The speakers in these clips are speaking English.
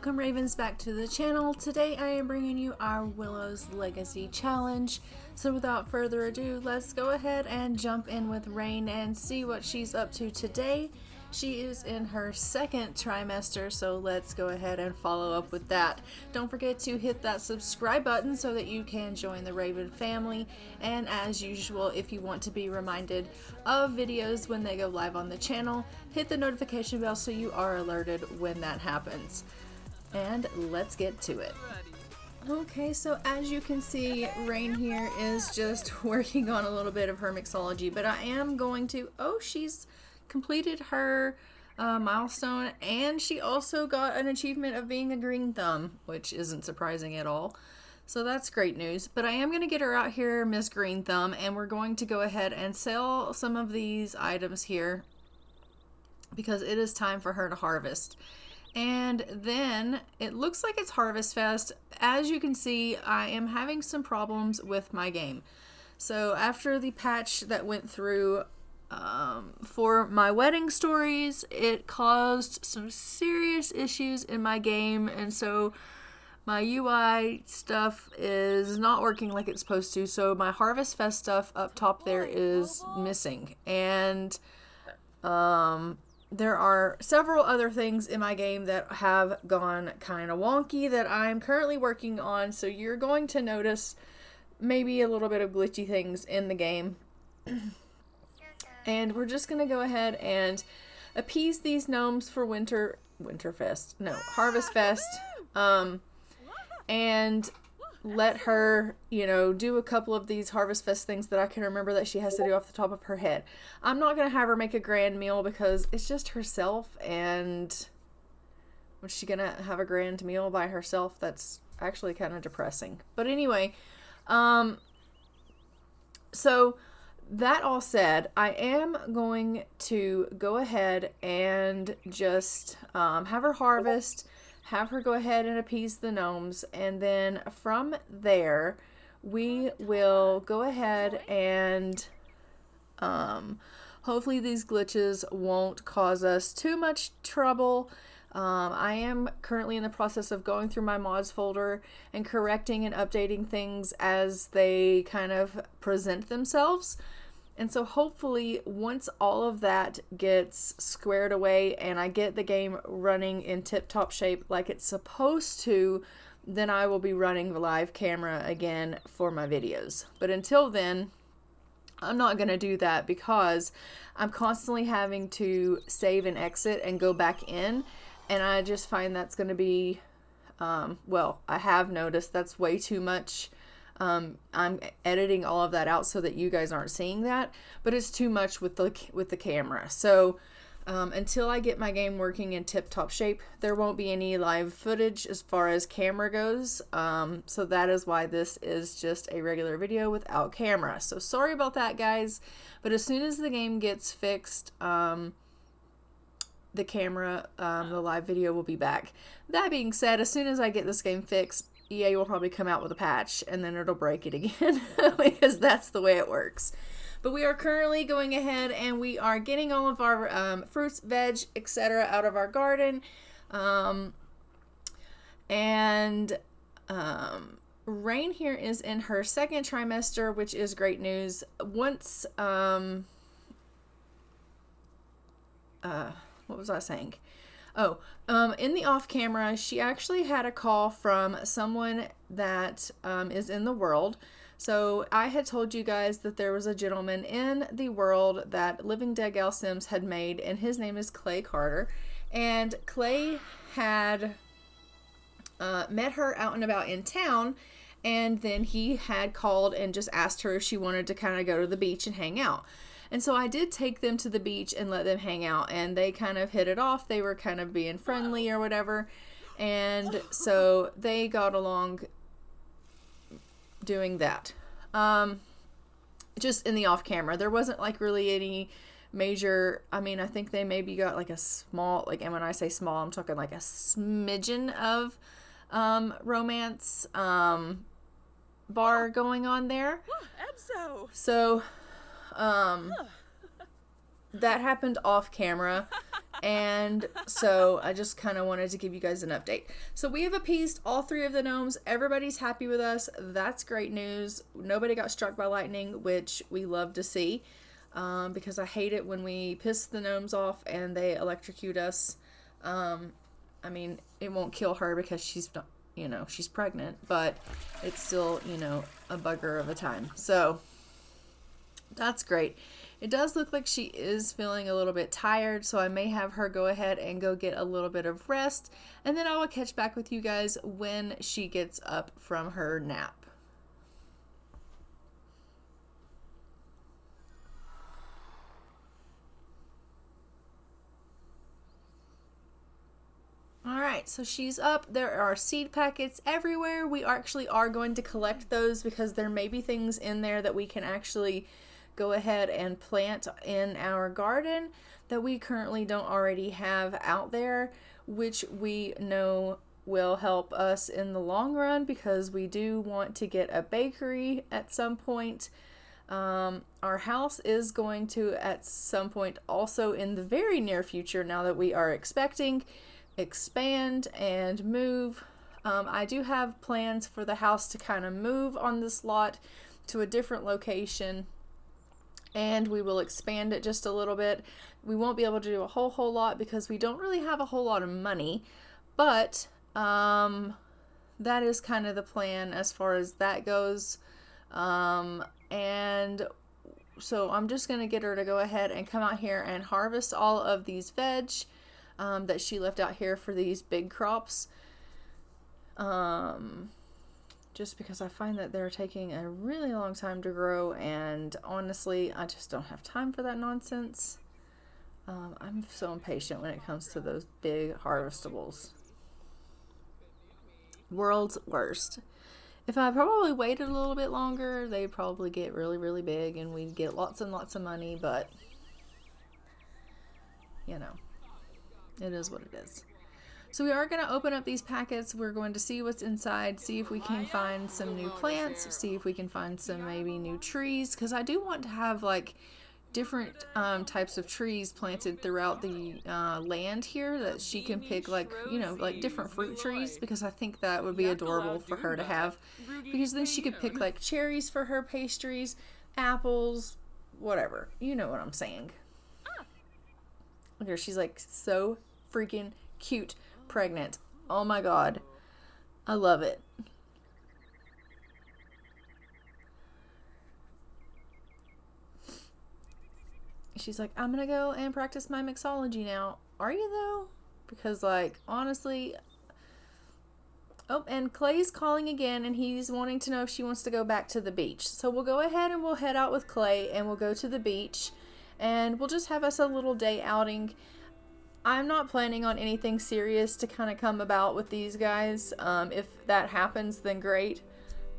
Welcome Ravens back to the channel. Today I am bringing you our Willows Legacy challenge. So without further ado, let's go ahead and jump in with Rayne and see what she's up to today. She is in her second trimester, so let's go ahead and follow up with that. Don't forget to hit that subscribe button so that you can join the Raven family. And as usual, if you want to be reminded of videos when they go live on the channel, hit the notification bell so you are alerted when that happens. And let's get to it. Okay, so as you can see, Rayne here is just working on a little bit of her mixology, but I am going to, she's completed her milestone, and she also got an achievement of being a green thumb, which isn't surprising at all. So that's great news. But I am going to get her out here, Miss Green Thumb, and we're going to go ahead and sell some of these items here because it is time for her to harvest. And then it looks like it's Harvest Fest. As you can see, I am having some problems with my game. So after the patch that went through for my wedding stories, it caused some serious issues in my game, and so my UI stuff is not working like it's supposed to. So my Harvest Fest stuff up top there is missing, and there are several other things in my game that have gone kind of wonky that I'm currently working on, so you're going to notice maybe a little bit of glitchy things in the game. And we're just going to go ahead and appease these gnomes for Harvest Fest, and let her, do a couple of these Harvest Fest things that I can remember that she has to do off the top of her head. I'm not going to have her make a grand meal because it's just herself, and was she going to have a grand meal by herself? That's actually kind of depressing. But anyway, so that all said, I am going to go ahead and just have her harvest, have her go ahead and appease the gnomes, and then from there we will go ahead and hopefully these glitches won't cause us too much trouble. I am currently in the process of going through my mods folder and correcting and updating things as they kind of present themselves. And so hopefully once all of that gets squared away and I get the game running in tip-top shape like it's supposed to, then I will be running the live camera again for my videos. But until then, I'm not going to do that because I'm constantly having to save and exit and go back in. And I just find that's going to be, I have noticed that's way too much. I'm editing all of that out so that you guys aren't seeing that, but it's too much with the camera. So until I get my game working in tip-top shape, there won't be any live footage as far as camera goes. So that is why this is just a regular video without camera. So sorry about that, guys. But as soon as the game gets fixed, the camera, the live video will be back. That being said, as soon as I get this game fixed, EA will probably come out with a patch and then it'll break it again because that's the way it works. But we are currently going ahead and we are getting all of our fruits, veg, etc. out of our garden. Rayne here is in her second trimester, which is great news. Once, what was I saying? In the off camera, she actually had a call from someone that is in the world. So I had told you guys that there was a gentleman in the world that Living Dead Gal Sims had made, and his name is Clay Carter. And Clay had met her out and about in town, and then he had called and just asked her if she wanted to kind of go to the beach and hang out. And so I did take them to the beach and let them hang out, and they kind of hit it off. They were kind of being friendly or whatever. And so they got along doing that. Just in the off camera. There wasn't like really any major, I think they maybe got like a small, and when I say small, I'm talking like a smidgen of romance bar going on there. So that happened off camera, And so I just kind of wanted to give you guys an update. So we have appeased all 3 of the gnomes. Everybody's happy with us. That's great news. Nobody got struck by lightning, which we love to see, because I hate it when we piss the gnomes off and they electrocute us. I mean, it won't kill her because she's not, you know, she's pregnant, but it's still, you know, a bugger of a time. So that's great. It does look like she is feeling a little bit tired, so I may have her go ahead and go get a little bit of rest, and then I will catch back with you guys when she gets up from her nap. Alright, so she's up. There are seed packets everywhere. We actually are going to collect those because there may be things in there that we can actually go ahead and plant in our garden that we currently don't already have out there, which we know will help us in the long run because we do want to get a bakery at some point. Our house is going to at some point also in the very near future, now that we are expand and move. I do have plans for the house to kind of move on this lot to a different location, and we will expand it just a little bit. We won't be able to do a whole lot because we don't really have a whole lot of money, but that is kind of the plan as far as that goes. And so I'm just going to get her to go ahead and come out here and harvest all of these veg that she left out here for these big crops. Just because I find that they're taking a really long time to grow, and honestly, I just don't have time for that nonsense. I'm so impatient when it comes to those big harvestables. World's worst. If I probably waited a little bit longer, they'd probably get really, really big and we'd get lots and lots of money, but you know, it is what it is. So we are going to open up these packets. We're going to see what's inside, see if we can find some new plants, see if we can find some maybe new trees, because I do want to have like different types of trees planted throughout the land here that she can pick, like, you know, like different fruit trees, because I think that would be adorable for her to have, because then she could pick like cherries for her pastries, apples, whatever. You know what I'm saying. Look at her. She's like so freaking cute. Pregnant. Oh my god. I love it. She's like, I'm gonna go and practice my mixology now. Are you though? Because like, honestly... Oh, and Clay's calling again, and he's wanting to know if she wants to go back to the beach. So we'll go ahead and we'll head out with Clay, and we'll go to the beach, and we'll just have us a little day outing. I'm not planning on anything serious to kind of come about with these guys. If that happens, then great.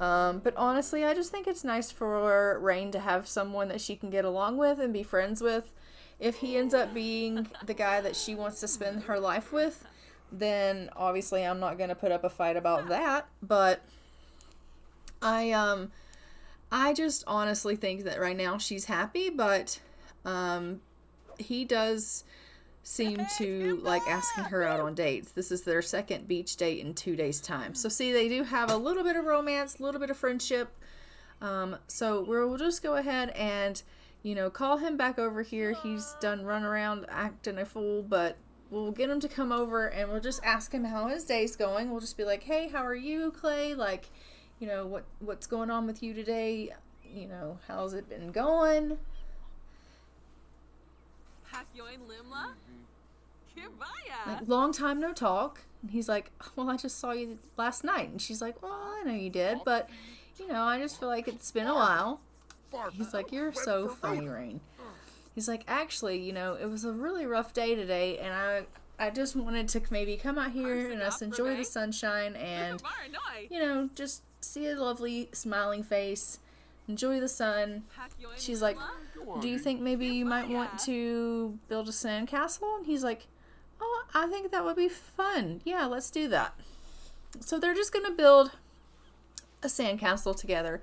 But honestly, I just think it's nice for Rayne to have someone that she can get along with and be friends with. If he ends up being the guy that she wants to spend her life with, then obviously I'm not going to put up a fight about that. But I just honestly think that right now she's happy, but he does seem to like asking her out on dates. This is their second beach date in 2 days' time. So see, they do have a little bit of romance, a little bit of friendship. So we'll just go ahead and, you know, call him back over here. He's done run around acting a fool, but we'll get him to come over and we'll just ask him how his day's going. We'll just be like, hey, how are you, Clay? Like, you know, what's going on with you today? You know, how's it been going? Like, long time no talk. And he's like, well, I just saw you last night. And she's like, well, I know you did, but, you know, I just feel like it's been a while. He's like, you're so funny, Rayne. He's like, actually, you know, it was a really rough day today, and I just wanted to maybe come out here and us enjoy the sunshine and, you know, just see a lovely smiling face, enjoy the sun. She's like, do you think maybe you might want to build a sandcastle? And he's like, oh, I think that would be fun. Yeah, let's do that. So they're just going to build a sandcastle together,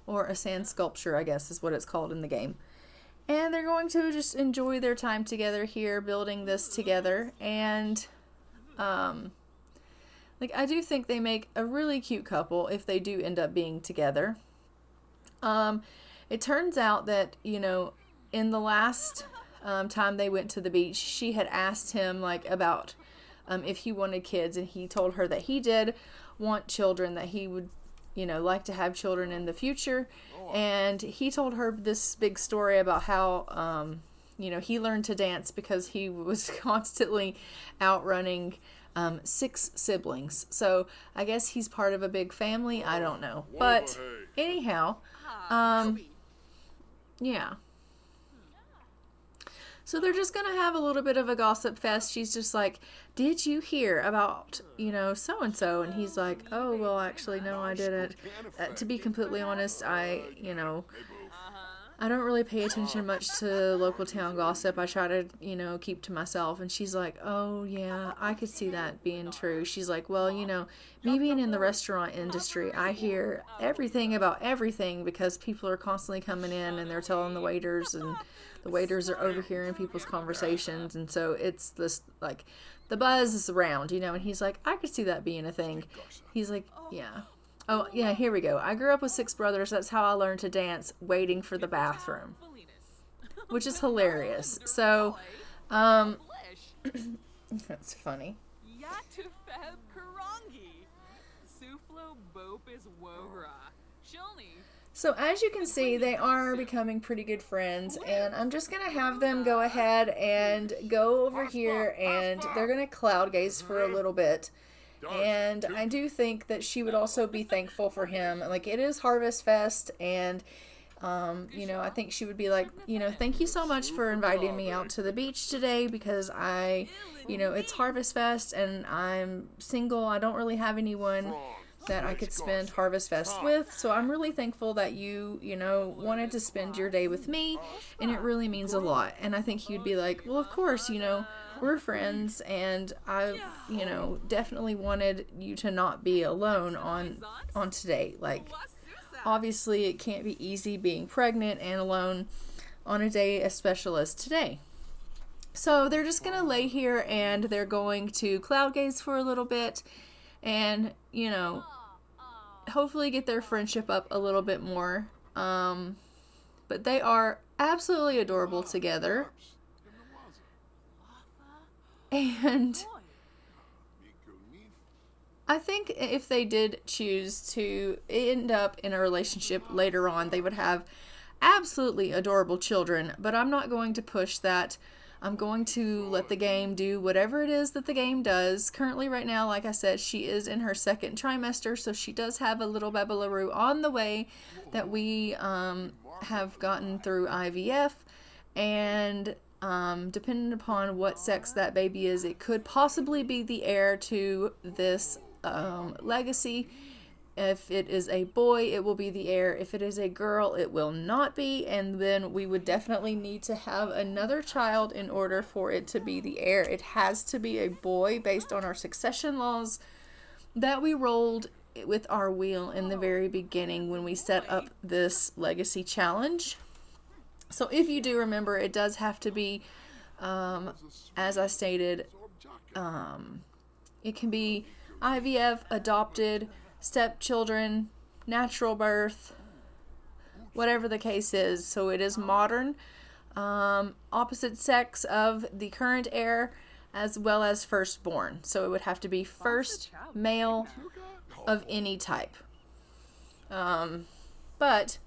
or a sand sculpture, I guess is what it's called in the game. And they're going to just enjoy their time together here, building this together. And, like, I do think they make a really cute couple if they do end up being together. It turns out that, you know, in the last time they went to the beach, she had asked him, like, about if he wanted kids, and he told her that he did want children, that he would, you know, like to have children in the future. And he told her this big story about how, you know, he learned to dance because he was constantly outrunning 6 siblings. So I guess he's part of a big family. I don't know. But anyhow, yeah. So they're just going to have a little bit of a gossip fest. She's just like, did you hear about, you know, so-and-so? And he's like, oh, well, actually, no, I didn't. To be completely honest, I don't really pay attention much to local town gossip. I try to, you know, keep to myself. And she's like, oh, yeah, I could see that being true. She's like, well, you know, me being in the restaurant industry, I hear everything about everything because people are constantly coming in and they're telling the waiters, and the waiters are overhearing people's conversations. And so it's this, like, the buzz is around, you know. And he's like, I could see that being a thing. He's like, yeah. Oh, yeah, here we go. I grew up with 6 brothers. That's how I learned to dance, waiting for the bathroom. Which is hilarious. So, that's funny. So, as you can see, they are becoming pretty good friends. And I'm just going to have them go ahead and go over here, and they're going to cloud gaze for a little bit. And I do think that she would also be thankful for him. Like, it is Harvest Fest, and, you know, I think she would be like, you know, thank you so much for inviting me out to the beach today, because you know, it's Harvest Fest, and I'm single. I don't really have anyone that I could spend Harvest Fest with, so I'm really thankful that you know, wanted to spend your day with me, and it really means a lot. And I think he'd be like, well, of course, you know, we're friends, and I, you know, definitely wanted you to not be alone on today. Like, obviously it can't be easy being pregnant and alone on a day as special as today. So they're just gonna lay here, and they're going to cloud gaze for a little bit, and, you know, hopefully get their friendship up a little bit more. But they are absolutely adorable together. And I think if they did choose to end up in a relationship later on, they would have absolutely adorable children. But I'm not going to push that. I'm going to let the game do whatever it is that the game does. Currently, right now, like I said, she is in her 2nd trimester, so she does have a little babalaroo on the way that we have gotten through IVF. And depending upon what sex that baby is, it could possibly be the heir to this legacy. If it is a boy, it will be the heir. If it is a girl, it will not be. And then we would definitely need to have another child in order for it to be the heir. It has to be a boy based on our succession laws that we rolled with our wheel in the very beginning when we set up this legacy challenge. So if you do remember, it does have to be, as I stated, it can be IVF, adopted, stepchildren, natural birth, whatever the case is. So it is modern, opposite sex of the current heir, as well as firstborn. So it would have to be first male of any type. But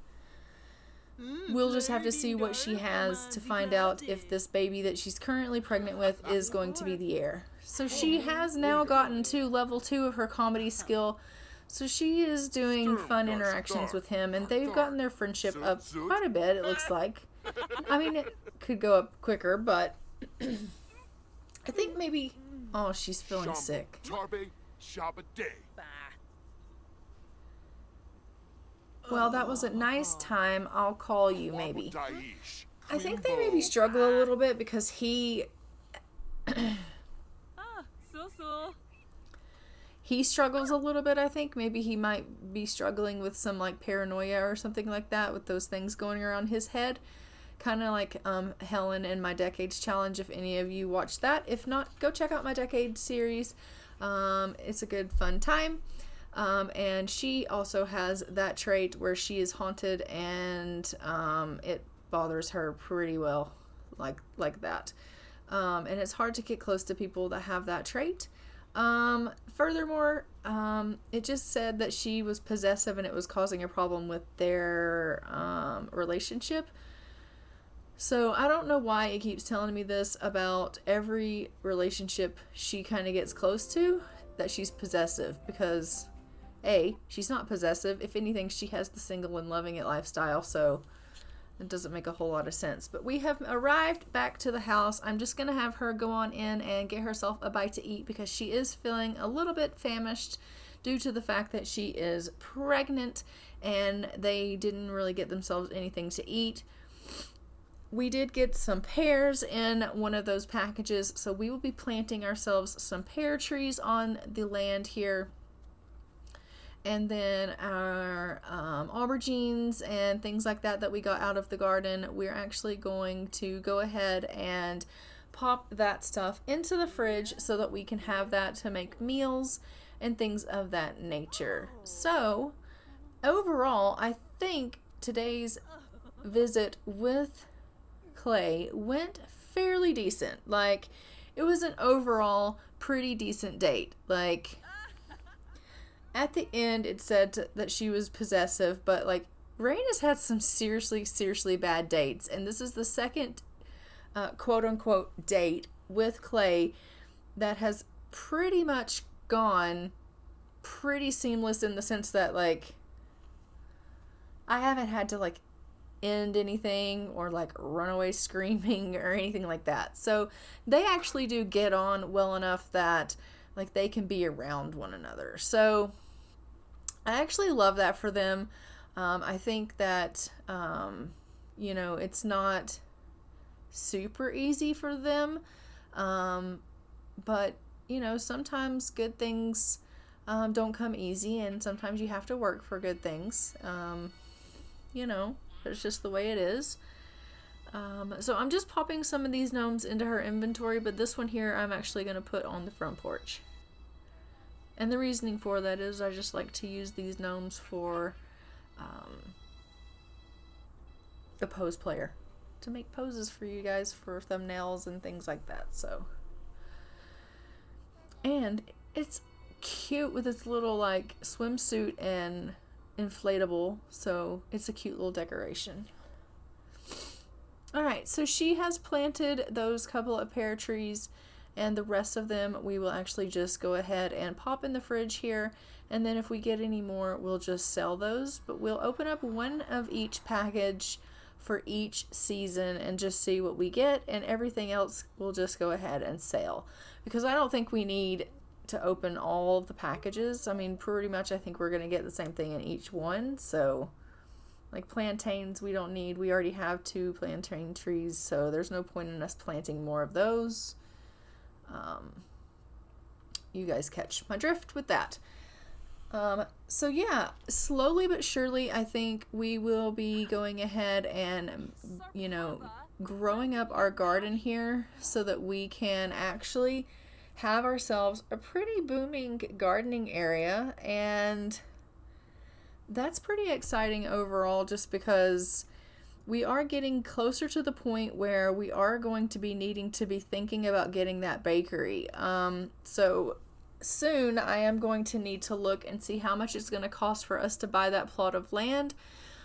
we'll just have to see what she has to find out if this baby that she's currently pregnant with is going to be the heir. So she has now gotten to level 2 of her comedy skill. So she is doing fun interactions with him, and they've gotten their friendship up quite a bit, it looks like. I mean, it could go up quicker, but I think maybe... Oh, she's feeling sick. Well, that was a nice time. I'll call you, maybe. I think they maybe struggle a little bit because he... he struggles a little bit, I think. Maybe he might be struggling with some, like, paranoia or something like that with those things going around his head. kind of like Helen in my Decades Challenge, if any of you watched that. If not, go check out my Decades series. It's a good fun time. And she also has that trait where she is haunted, and it bothers her pretty well, like that. And it's hard to get close to people that have that trait. Furthermore, it just said that she was possessive and it was causing a problem with their relationship. So I don't know why it keeps telling me this about every relationship she kind of gets close to, that she's possessive, because A, she's not possessive. If anything, she has the single and loving it lifestyle, so it doesn't make a whole lot of sense. But we have arrived back to the house. I'm just going to have her go on in and get herself a bite to eat, because she is feeling a little bit famished due to the fact that she is pregnant and they didn't really get themselves anything to eat. We did get some pears in one of those packages, so we will be planting ourselves some pear trees on the land here. And then our aubergines and things like that we got out of the garden, we're actually going to go ahead and pop that stuff into the fridge so that we can have that to make meals and things of that nature. So overall, I think today's visit with Clay went fairly decent. Like, it was an overall pretty decent date. Like, at the end it said that she was possessive, but like, Rayne has had some seriously bad dates, and this is the second quote unquote date with Clay that has pretty much gone pretty seamless, in the sense that like, I haven't had to like end anything or like run away screaming or anything like that. So they actually do get on well enough that like they can be around one another. So I actually love that for them. I think that you know, it's not super easy for them, but you know, sometimes good things don't come easy, and sometimes you have to work for good things. You know, it's just the way it is. So I'm just popping some of these gnomes into her inventory, but this one here I'm actually going to put on the front porch. And the reasoning for that is I just like to use these gnomes for a pose player, to make poses for you guys for thumbnails and things like that. So, and it's cute with its little like swimsuit and inflatable, so it's a cute little decoration. Alright, so she has planted those couple of pear trees, and the rest of them we will actually just go ahead and pop in the fridge here, and then if we get any more we'll just sell those. But we'll open up one of each package for each season and just see what we get, and everything else we'll just go ahead and sell, because I don't think we need to open all of the packages. I mean, pretty much I think we're going to get the same thing in each one. So like plantains we don't need. We already have 2 plantain trees, so there's no point in us planting more of those. You guys catch my drift with that. So yeah, slowly but surely I think we will be going ahead and, you know, growing up our garden here so that we can actually have ourselves a pretty booming gardening area. And that's pretty exciting overall, just because we are getting closer to the point where we are going to be needing to be thinking about getting that bakery. So soon I am going to need to look and see how much it's going to cost for us to buy that plot of land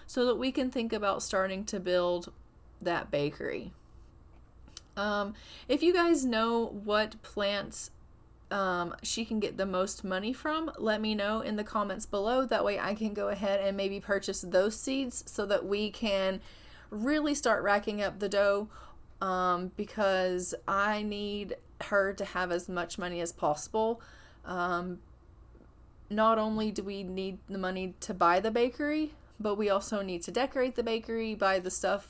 so that we can think about starting to build that bakery. If you guys know what plants she can get the most money from, let me know in the comments below. That way I can go ahead and maybe purchase those seeds so that we can really start racking up the dough, because I need her to have as much money as possible. Not only do we need the money to buy the bakery, but we also need to decorate the bakery, buy the stuff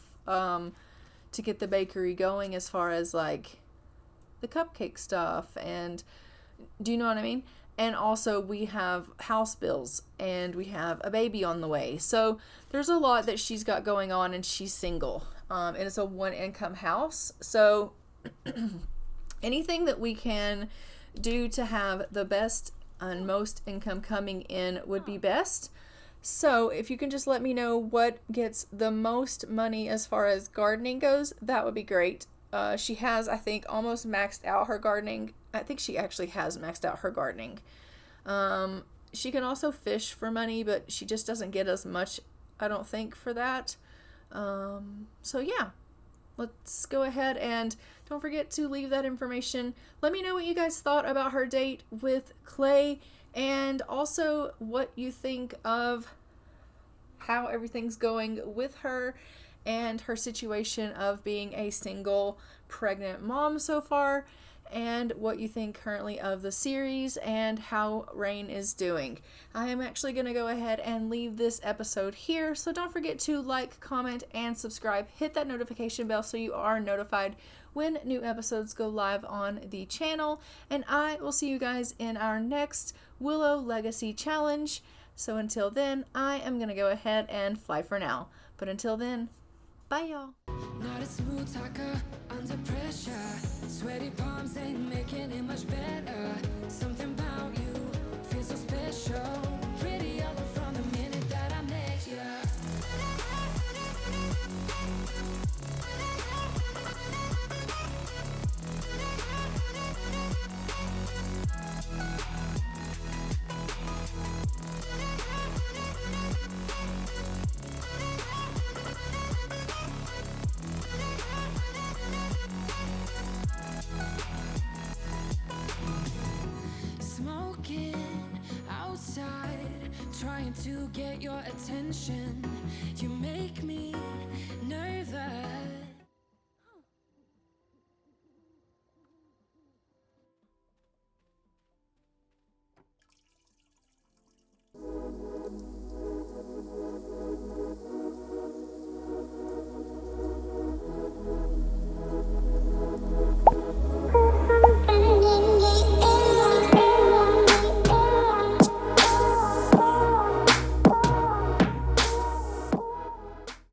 to get the bakery going, as far as like the cupcake stuff, and do you know what I mean? And also we have house bills and we have a baby on the way. So there's a lot that she's got going on, and she's single. And it's a one income house. So anything that we can do to have the best and most income coming in would be best. So if you can just let me know what gets the most money as far as gardening goes, that would be great. She has, I think, almost maxed out her gardening. I think she actually has maxed out her gardening. She can also fish for money, but she just doesn't get as much, I don't think, for that. So yeah, let's go ahead and don't forget to leave that information. Let me know what you guys thought about her date with Clay, and also what you think of how everything's going with her and her situation of being a single pregnant mom so far, and what you think currently of the series and how Rayne is doing. I am actually going to go ahead and leave this episode here, so don't forget to like, comment, and subscribe. Hit that notification bell so you are notified when new episodes go live on the channel, and I will see you guys in our next Willow Legacy challenge. So until then, I am going to go ahead and fly for now. But until then, bye y'all. Not a smooth talker under pressure. Sweaty palms ain't making it much better. Something about you feels so special. Pretty other from the minute that I met you. Smoking outside, trying to get your attention. You make me nervous.